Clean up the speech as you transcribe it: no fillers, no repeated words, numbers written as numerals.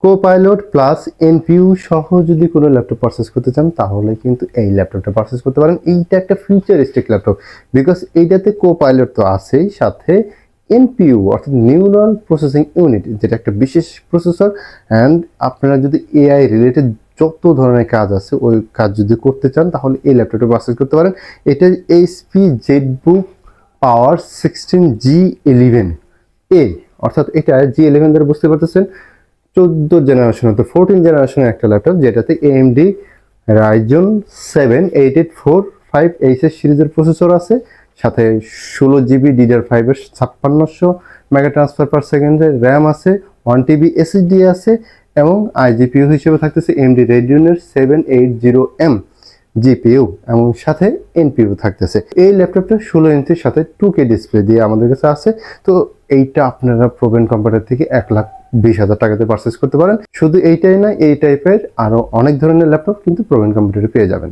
Copilot plus NPU সহ যদি কোনো ল্যাপটপ পারচেস করতে চান তাহলে কিন্তু এই ল্যাপটপটা পারচেস করতে পারেন। এইটা একটা ফিউচারিস্টিক ল্যাপটপ, বিকজ এইটাতে কোপাইলট তো আছেই, সাথে এনপিইউ অর্থাৎ নিউরাল প্রসেসিং ইউনিট, যেটা একটা বিশেষ প্রসেসর। অ্যান্ড আপনারা যদি এআই রিলেটেড যত ধরনের কাজ আছে ওই কাজ যদি করতে চান তাহলে এই ল্যাপটপটা পারচেস করতে পারেন। এটা এইচপি জেটবুক পাওয়ার 16G11A, অর্থাৎ এটা G11 দ্বারা বুঝতে পারতেছেন 14 জেনারেশন অর্থাৎ 14 জেনারেশনের একটা ল্যাপটপ, যেটাতে AMD Ryzen 7 8845H সিরিজের প্রসেসর আছে, সাথে 16GB DDR5 এর 5600 মেগা ট্রান্সফার পার সেকেন্ডের র্যাম আছে, 1TB SSD আছে, এবং আইজিপিইউ হিসেবে থাকতেছে AMD Radeon-এর 780M জিপিইউ, এবং সাথে এনপিইউ থাকতেছে। এই ল্যাপটপটা 16 ইঞ্চির সাথে 2K ডিসপ্লে দিয়ে আমাদের কাছে আছে। তো এইটা আপনারা প্রবেন কম্পিউটার থেকে 1,20,000 টাকাতে পারচেস করতে পারেন। শুধু এইটাই না, এই টাইপের আরো অনেক ধরনের ল্যাপটপ কিন্তু প্রবেন কম্পিউটারে পেয়ে যাবেন।